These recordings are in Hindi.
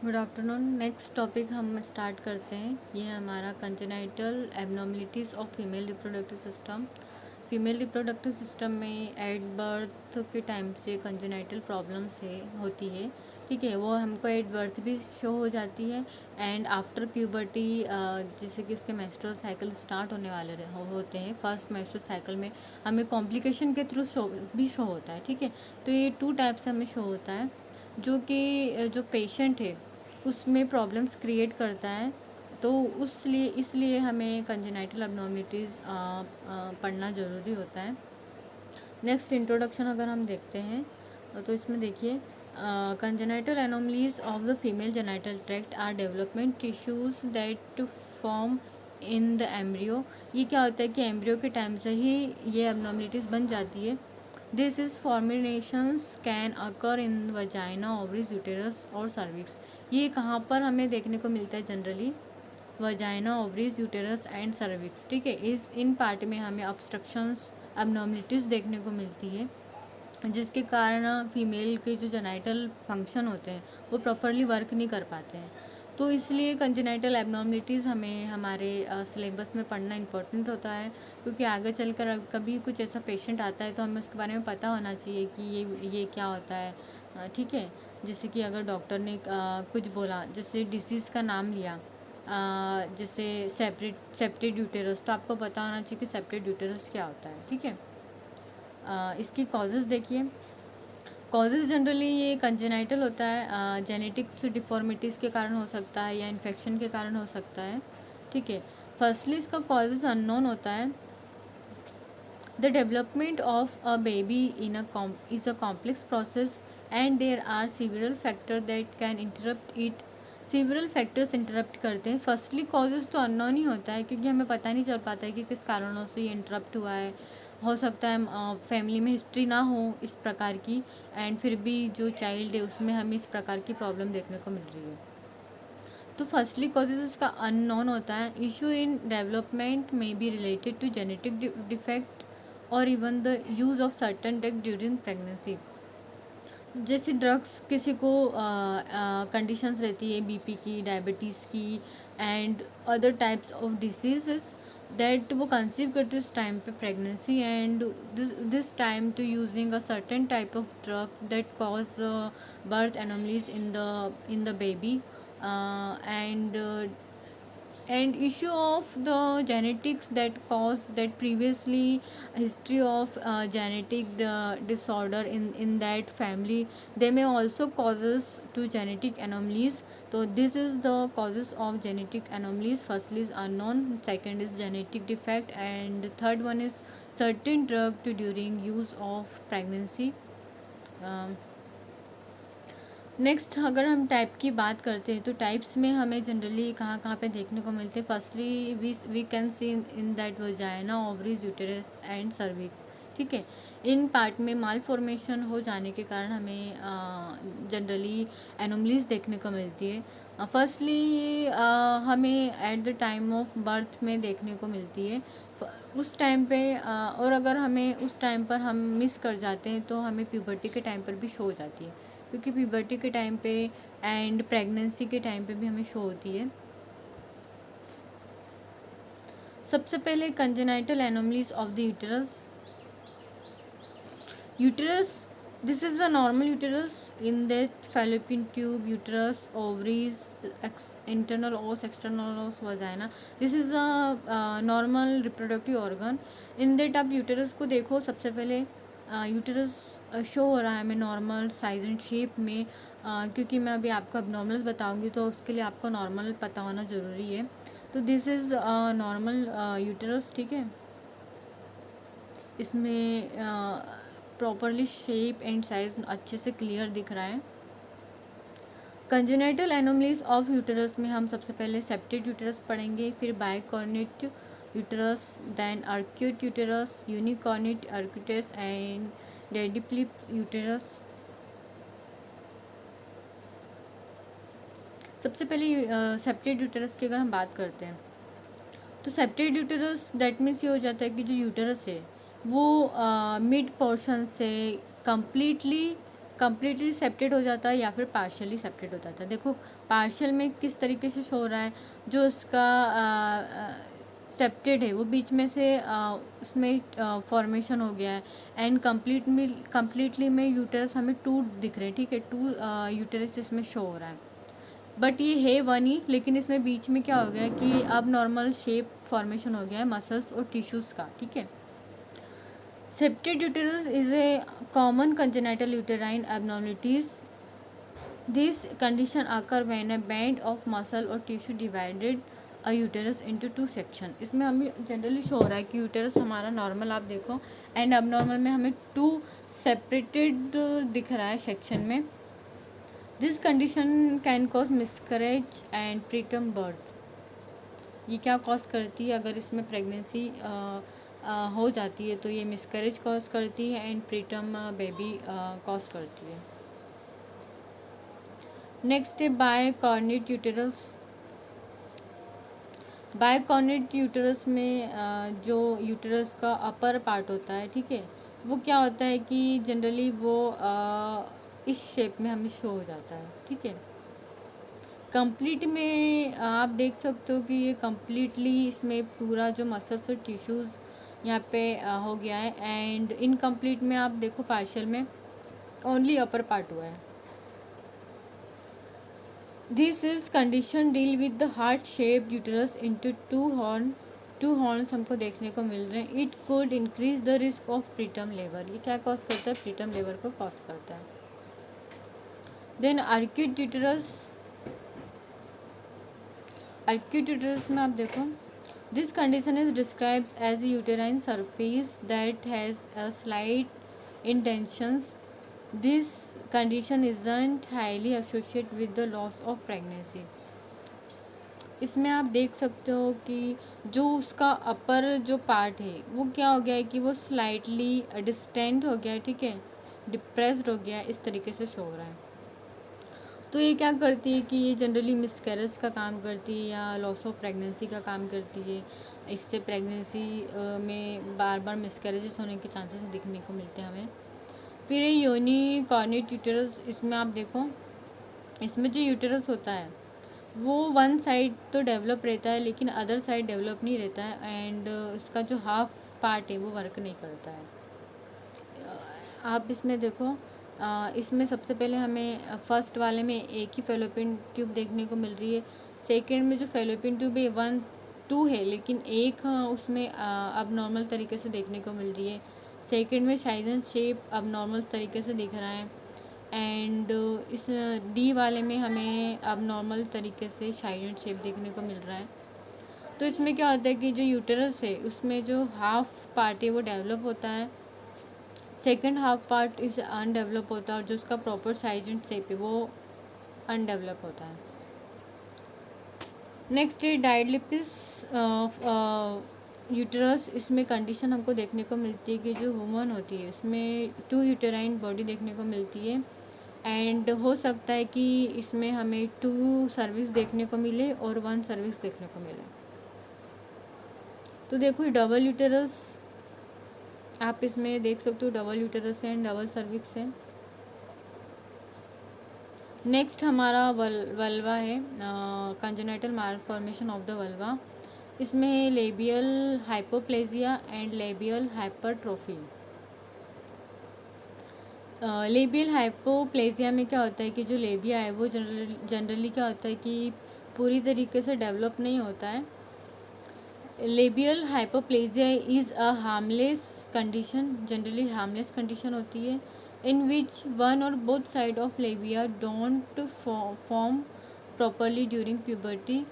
Good afternoon. नेक्स्ट टॉपिक हम स्टार्ट करते हैं। ये है हमारा congenital abnormalities of female reproductive system. Female reproductive system में एट बर्थ के टाइम से कंजेनाइटल प्रॉब्लम्स होती है। ठीक है, वो हमको एट बर्थ भी शो हो जाती है एंड आफ्टर प्यूबर्टी, जैसे कि उसके मेंस्ट्रुअल साइकिल स्टार्ट होने वाले होते हैं। फर्स्ट मेंस्ट्रुअल साइकिल में हमें कॉम्प्लिकेशन के थ्रू शो होता है। ठीक है, तो ये 2 टाइप से हमें शो होता है, जो कि जो पेशेंट है उसमें प्रॉब्लम्स क्रिएट करता है। तो इसलिए हमें कंजेनाइटल अबनॉर्मलिटीज़ पढ़ना ज़रूरी होता है। नेक्स्ट इंट्रोडक्शन अगर हम देखते हैं तो इसमें देखिए, congenital anomalies of the female genital tract are development tissues that form in the embryo. ये क्या होता है कि एम्ब्रियो के टाइम से ही ये अबनॉर्मलिटीज़ बन जाती है। This is formations can occur in vagina, ovaries, uterus और सर्विक्स। ये कहाँ पर हमें देखने को मिलता है? Generally vagina, ovaries, uterus and cervix. ठीक है, इन पार्ट में हमें ऑब्स्ट्रक्शंस, अबनॉर्मलिटीज़ देखने को मिलती है, जिसके कारण फीमेल के जो जेनाइटल फंक्शन होते हैं वो प्रॉपरली वर्क नहीं कर पाते हैं। तो इसलिए कंजेनाइटल एबनॉर्मलिटीज़ हमें हमारे सिलेबस में पढ़ना इम्पोर्टेंट होता है, क्योंकि आगे चलकर कभी कुछ ऐसा पेशेंट आता है तो हमें उसके बारे में पता होना चाहिए कि ये क्या होता है। ठीक है, जैसे कि अगर डॉक्टर ने कुछ बोला, जैसे डिसीज़ का नाम लिया, जैसे सेप्टेड यूटेरस, तो आपको पता होना चाहिए कि सेप्टेड यूटेरस क्या होता है। ठीक है, इसकी कॉजेज़ देखिए। कॉजेज़ जनरली ये कंजेनाइटल होता है, जेनेटिक्स डिफॉर्मिटीज़ के कारण हो सकता है या इन्फेक्शन के कारण हो सकता है। ठीक है, फर्स्टली इसका कॉजेज़ अननोन होता है। The development of a baby is a complex process and there are several factor that can interrupt it. Several factors interrupt करते हैं। फर्स्टली कॉजेज़ तो अननोन ही होता है, क्योंकि हमें पता नहीं चल पाता है कि किस कारणों से ये इंटरप्ट हुआ है। हो सकता है फैमिली में हिस्ट्री ना हो इस प्रकार की, एंड फिर भी जो चाइल्ड है उसमें हमें इस प्रकार की प्रॉब्लम देखने को मिल रही है। तो फर्स्टली कॉजेज इसका अननोन होता है। इशू इन डेवलपमेंट में be related to genetic defect और even the use of certain drug during pregnancy. जैसे ड्रग्स किसी को कंडीशंस रहती है, बीपी की, डायबिटीज़ की and other types of diseases, that वो कंसीव करते उस टाइम पे pregnancy, and this time to using a certain type of drug that cause birth anomalies in the baby, and issue of the genetics that cause that previously history of genetic disorder in that family, they may also causes to genetic anomalies. So this is the causes of genetic anomalies. Firstly is unknown, second is genetic defect, and third one is certain drug to during use of pregnancy. Next अगर हम टाइप की बात करते हैं तो टाइप्स में हमें जनरली कहाँ कहाँ पे देखने को मिलते हैं? Firstly we can see in that vagina, ovaries, uterus and cervix. ठीक है, इन पार्ट में माल फॉर्मेशन हो जाने के कारण हमें जनरली एनोमलीज देखने को मिलती है। फर्स्टली हमें eight the time of birth में देखने को मिलती है उस टाइम पे, और अगर हमें उस टाइम पर हम मिस कर जाते हैं तो हमें प्यूबर्टी के टाइम पर भी शो हो जाती है, क्योंकि प्यूबर्टी के टाइम पे एंड प्रेगनेंसी के टाइम पे भी हमें शो होती है। सबसे पहले congenital anomalies of the uterus. This is a normal uterus in that fallopian tube, uterus, ovaries, internal ओस, एक्सटर्नल ओस, vagina. This is a normal reproductive organ. In that आप यूटेरस को देखो, सबसे पहले यूटेरस शो हो रहा है हमें नॉर्मल साइज एंड शेप में, क्योंकि मैं अभी आपको अब बताऊंगी तो उसके लिए आपको नॉर्मल पता होना ज़रूरी है। तो दिस इज़ नॉर्मल यूटेरस। ठीक है, इसमें प्रॉपरली शेप एंड साइज अच्छे से क्लियर दिख रहा है। कंजेनाइटल एनोमलीज ऑफ यूटेरस में हम सबसे पहले सेप्टेड यूटेरस पढ़ेंगे, फिर bicornuate uterus, then arcuate uterus, unicornuate arcuates and didelphic uterus. सबसे पहले सेप्टेड यूटेरस की अगर हम बात करते हैं तो सेप्टेड यूटेरस दैट मीन्स ये हो जाता है कि जो यूटेरस है वो मिड पोर्शन से कम्प्लीटली कम्प्लीटली सेप्टेड हो जाता है या फिर पार्शियली सेप्टेड हो जाता है। देखो पार्शियल में किस तरीके से शो हो रहा है, जो उसका सेप्टेड है वो बीच में से उसमें फॉर्मेशन हो गया है, एंड कम्प्लीटली में यूटेरस हमें टू दिख रहे हैं, ठीक है, टू यूटेरस इसमें शो हो रहा है, बट ये है वन ही, लेकिन इसमें बीच में क्या हो गया है कि अब नॉर्मल शेप फॉर्मेशन हो गया है मसल्स और टिश्यूज़ का, ठीक है। Septate uterus is a common congenital uterine abnormalities. This condition occur when a band of muscle or tissue divided a uterus into two section. इसमें हमें जनरली शो हो रहा है कि यूटेरस हमारा नॉर्मल आप देखो, एंड अब नॉर्मल में हमें टू सेपरेटेड दिख रहा है सेक्शन में। This condition can cause miscarriage and preterm birth. ये क्या कॉज करती है, अगर इसमें प्रेगनेंसी हो जाती है तो ये मिसकैरेज कॉज करती है एंड प्रीटर्म बेबी कॉज करती है। नेक्स्ट है बायकॉर्निट यूटेरस। बायकॉर्निट यूटेरस में जो यूटेरस का अपर पार्ट होता है, ठीक है, वो क्या होता है कि जनरली वो इस शेप में हमें शो हो जाता है, ठीक है। कंप्लीट में आप देख सकते हो कि ये कम्प्लीटली इसमें पूरा जो मसल्स और टिश्यूज़ यहाँ पे हो गया है, एंड इनकम्प्लीट में आप देखो पार्शियल में ओनली अपर पार्ट हुआ है। This is condition deal with the heart shaped uterus into to horns हमको देखने को मिल रहे हैं। It could increase the risk of preterm labour. ये क्या कॉज करता है, प्रीटर्म लेबर को कॉज करता है। Then arcuate uterus. Arcuate uterus में आप देखो, this condition is described as a uterine surface that has a slight indentations. This condition isn't highly associate with the loss of pregnancy. इसमें आप देख सकते हो कि जो उसका अपर जो पार्ट है वो क्या हो गया है कि वो स्लाइटली डिस्टेंट हो गया है, ठीक है, डिप्रेस्ड हो गया है, इस तरीके से शो हो रहा है। तो ये क्या करती है कि ये जनरली मिसकैरेज का काम करती है या लॉस ऑफ प्रेगनेंसी का काम करती है। इससे प्रेगनेंसी में बार बार मिसकैरेजेस होने के चांसेस दिखने को मिलते हैं हमें। फिर ये यूनिकॉर्निक यूटेरस। इसमें आप देखो, इसमें जो यूटेरस होता है वो वन साइड तो डेवलप रहता है लेकिन अदर साइड डेवलप नहीं रहता है, एंड इसका जो हाफ पार्ट है वो वर्क नहीं करता है। आप इसमें देखो, इसमें सबसे पहले हमें फर्स्ट वाले में एक ही फेलोपियन ट्यूब देखने को मिल रही है। सेकंड में जो फेलोपियन ट्यूब है 1 2 है, लेकिन एक उसमें अब नॉर्मल तरीके से देखने को मिल रही है। सेकंड में शाइजन शेप अब नॉर्मल तरीके से दिख रहा है, एंड इस डी वाले में हमें अब नॉर्मल तरीके से शाइजन शेप देखने को मिल रहा है। तो इसमें क्या होता है कि जो यूटेरस है उसमें जो हाफ पार्ट है वो डेवलप होता है, सेकंड हाफ पार्ट इस अनडेवलप होता है, और जो उसका प्रॉपर साइज एंड शेप है वो अनडेवलप होता है। नेक्स्ट है डायलिपिस यूटेरस। इसमें कंडीशन हमको देखने को मिलती है कि जो वुमन होती है उसमें 2 यूटेराइन बॉडी देखने को मिलती है, एंड हो सकता है कि इसमें हमें 2 सर्विस देखने को मिले और 1 सर्विस देखने को मिले। तो देखो डबल यूटेरस आप इसमें देख सकते हो, डबल यूटेरस है एंड डबल सर्विक्स है। नेक्स्ट हमारा वल्वा है, congenital malformation of the vulva. इसमें है labial hypoplasia and labial hypertrophy. Labial hypoplasia में क्या होता है कि जो लेबिया है वो जनरली क्या होता है कि पूरी तरीके से डेवलप नहीं होता है। Labial hypoplasia is a harmless condition, generally harmless condition होती है, in which one or both side of labia don't form properly during puberty.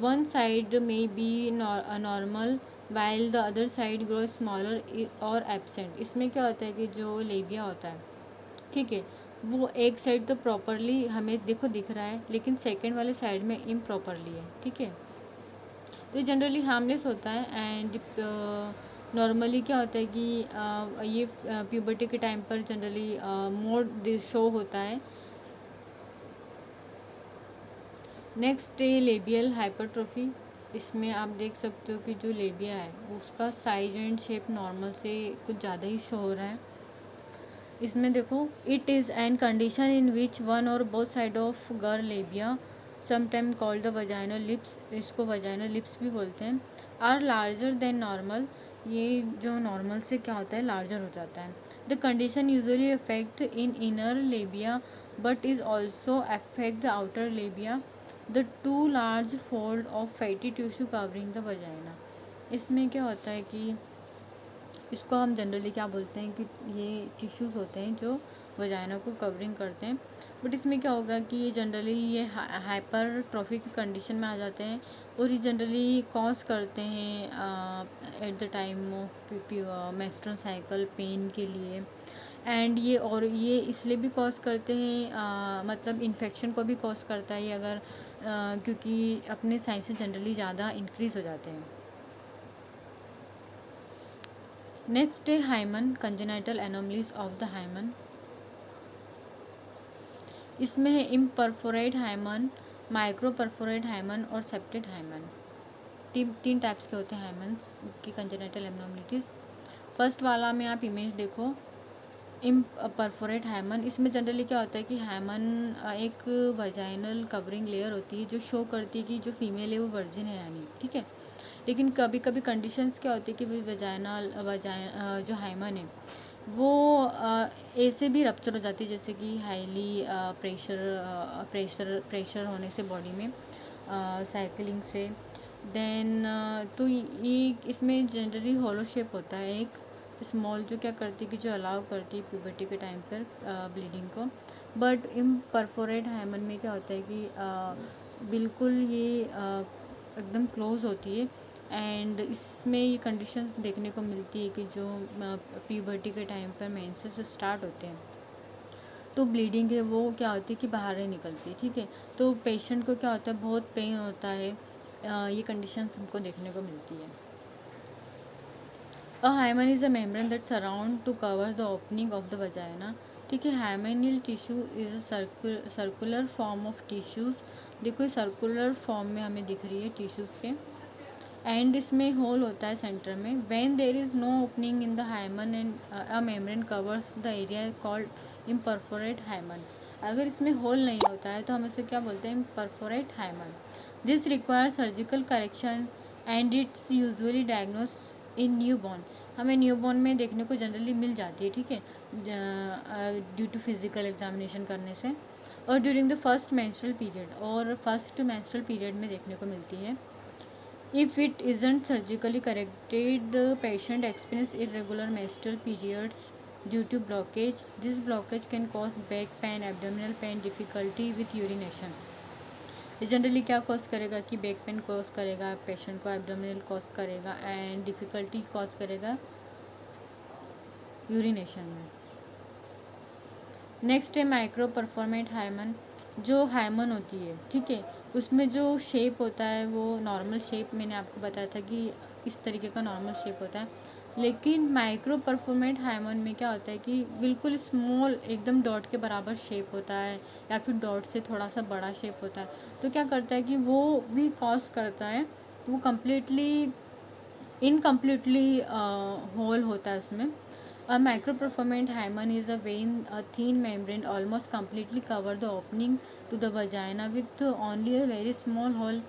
One side may be normal while the other side grows smaller or absent. इसमें क्या होता है कि जो लेबिया होता है, ठीक है, वो एक साइड तो प्रॉपरली हमें देखो दिख रहा है लेकिन सेकंड वाले साइड में इम्प्रॉपरली है, ठीक है। तो जनरली हार्मलेस होता है, एंड नॉर्मली क्या होता है कि ये प्यूबर्टी के टाइम पर जनरली मोर शो होता है। नेक्स्ट है लेबियल हाइपरट्रोफी। इसमें आप देख सकते हो कि जो लेबिया है उसका साइज एंड शेप नॉर्मल से कुछ ज़्यादा ही शो हो रहा है। इसमें देखो, it is an condition in which one और बोथ साइड ऑफ गर लेबिया sometime called the vaginal lips, इसको वजाइनल लिप्स भी बोलते हैं, आर लार्जर देन नॉर्मल, ये जो नॉर्मल से क्या होता है, लार्जर हो जाता है। The condition usually affect in inner लेबिया but is also affect the outer लेबिया, the two large fold of fatty tissue covering the vagina. इसमें क्या होता है कि इसको हम जनरली क्या बोलते हैं कि ये टिश्यूज़ होते हैं जो वजाइना को कवरिंग करते हैं, बट इसमें क्या होगा कि ये जनरली ये हाइपरट्रॉफिक कंडीशन में आ जाते हैं और ये जनरली कॉज करते हैं at the time of menstrual cycle pain के लिए। एंड ये और ये इसलिए भी कॉज करते हैं मतलब इन्फेक्शन को भी कॉज करता है ये, अगर क्योंकि अपने साइज से जनरली ज़्यादा इंक्रीज़ हो जाते हैं। नेक्स्ट है hymen, congenital anomalies of the hymen. इसमें है imperforate hymen, microperforate hymen और सेप्टेड हाइमन। तीन टाइप्स के होते हैं हाइमन्स की कंजेनाइटल एब्नॉर्मलिटीज़। फर्स्ट वाला में आप इमेज देखो, परफोरेट हाइमन। इसमें जनरली क्या होता है कि हाइमन एक वजाइनल कवरिंग लेयर होती है जो शो करती है कि जो फीमेल है वो वर्जिन है यानी, ठीक है। लेकिन कभी कभी कंडीशंस क्या होती है कि जो हाइमन है वो ऐसे भी रप्चर हो जाती है, जैसे कि हाईली प्रेशर होने से बॉडी में, साइकिलिंग से। देन तो ये इसमें जनरली हॉलो शेप होता है एक स्मॉल, जो क्या करती है कि जो अलाउ करती है प्यूबर्टी के टाइम पर ब्लीडिंग को। बट इम्परफोरेट हाइमन में क्या होता है कि बिल्कुल ये एकदम क्लोज होती है एंड इसमें ये कंडीशंस देखने को मिलती है कि जो प्यूबर्टी के टाइम पर मेंसेस स्टार्ट होते हैं तो ब्लीडिंग है वो क्या होती है कि बाहर ही निकलती है, ठीक है। तो पेशेंट को क्या होता है, बहुत पेन होता है, ये कंडीशंस हमको देखने को मिलती है। A hymen is a membrane that surround to cover the opening of the vagina, ठीक है। Hymenial tissue is a circular form of tissues. देखो ये सर्कुलर फॉर्म में हमें दिख रही है टिश्यूज़ के, एंड इसमें होल होता है सेंटर में। When there is no opening in the hymen and a membrane covers the area called imperforate hymen. अगर इसमें होल नहीं होता है तो हम इसे क्या बोलते हैं, imperforate hymen. This require surgical correction and it's usually diagnose in new born. हमें न्यू बॉर्न में देखने को जनरली मिल जाती है, ठीक है, ड्यू टू फिजिकल एग्जामिनेशन करने से, और during the first menstrual period, और फर्स्ट मेंस्ट्रुअल पीरियड में देखने को मिलती है। If it isn't surgically corrected, the patient experiences irregular menstrual periods due to blockage. This blockage can cause back pain, abdominal pain, difficulty with urination. ये जनरली क्या कॉज करेगा कि बैक पेन कॉज करेगा पेशेंट को, एब्डोमिनल कॉज करेगा एंड डिफ़िकल्टी कॉज करेगा यूरिनेशन में। नेक्स्ट है माइक्रो परफॉर्मेट हाइमन। जो हाइमन होती है, ठीक है, उसमें जो शेप होता है वो नॉर्मल शेप, मैंने आपको बताया था कि इस तरीके का नॉर्मल शेप होता है। लेकिन माइक्रो परफॉर्मेट हाइमन में क्या होता है कि बिल्कुल स्मॉल, एकदम डॉट के बराबर शेप होता है या फिर डॉट से थोड़ा सा बड़ा शेप होता है। तो क्या करता है कि वो भी कॉज करता है, वो इनकम्प्लीटली होल होता है उसमें। A microperformant hymen is a vein, a thin membrane almost completely cover the opening to the vagina with only a very small hole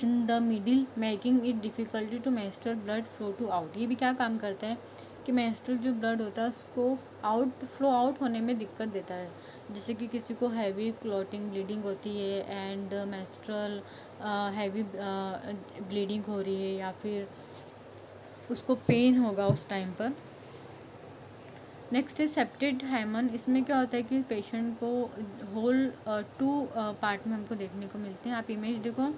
in the middle, making it difficult to menstrual blood flow to out। ये भी क्या काम करता है कि menstrual जो blood होता है उसको फ्लो आउट होने में दिक्कत देता है। जैसे कि किसी को हैवी क्लॉटिंग ब्लीडिंग होती है एंड menstrual हैवी ब्लीडिंग हो रही है या फिर उसको पेन होगा उस टाइम पर। नेक्स्ट है सेप्टेड हाइमन। इसमें क्या होता है कि पेशेंट को होल टू पार्ट में हमको देखने को मिलते हैं। आप इमेज देखो,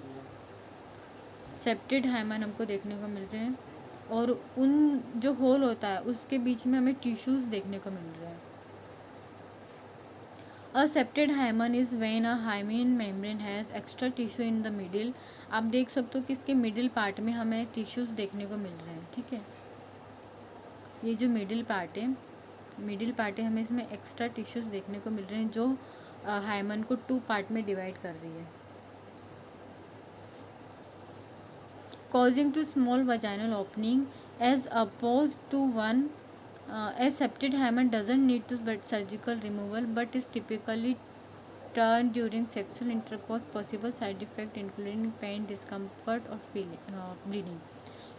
सेप्टेड हाइमन हमको देखने को मिल रहे हैं और उन जो होल होता है उसके बीच में हमें टिश्यूज़ देखने को मिल रहे हैं। A septate hymen is when a hymen membrane has extra tissue in the middle. आप देख सकते हो कि इसके मिडिल पार्ट में हमें टिश्यूज़ देखने को मिल रहे हैं, ठीक है। ये जो मिडिल पार्ट है हमें इसमें एक्स्ट्रा टिश्यूज़ देखने को मिल रहे हैं जो हाइमन को टू पार्ट में डिवाइड कर रही है। Causing too small vaginal opening as opposed to one A septic hymen doesn't need to surgical removal but is typically turned during sexual intercourse. Possible side effect including pain, discomfort और bleeding.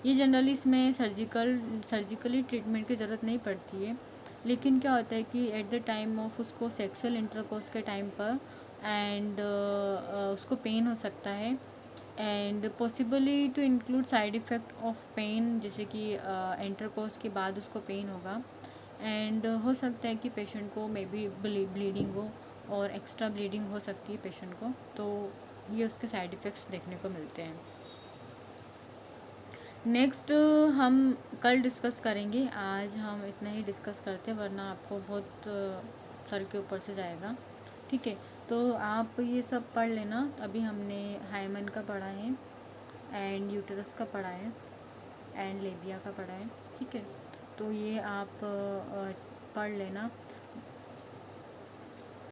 ये जनरली इसमें सर्जिकली ट्रीटमेंट की ज़रूरत नहीं पड़ती है, लेकिन क्या होता है कि एट द टाइम ऑफ उसको सेक्सुअल इंटरकोर्स के टाइम पर एंड उसको पेन हो सकता है and possibly to include side effect of pain, जैसे कि इंटरकोर्स के बाद उसको पेन होगा एंड हो सकता है कि पेशेंट को मे बी ब्लीडिंग हो और एक्स्ट्रा ब्लीडिंग हो सकती है पेशेंट को, तो ये उसके साइड इफ़ेक्ट्स देखने को मिलते हैं। नेक्स्ट हम कल डिस्कस करेंगे, आज हम इतना ही डिस्कस करते हैं वरना आपको बहुत सर के ऊपर से जाएगा। ठीक है, तो आप ये सब पढ़ लेना। अभी हमने हाइमन का पढ़ा है एंड यूटरस का पढ़ा है एंड लेबिया का पढ़ा है। ठीक है, तो ये आप पढ़ लेना।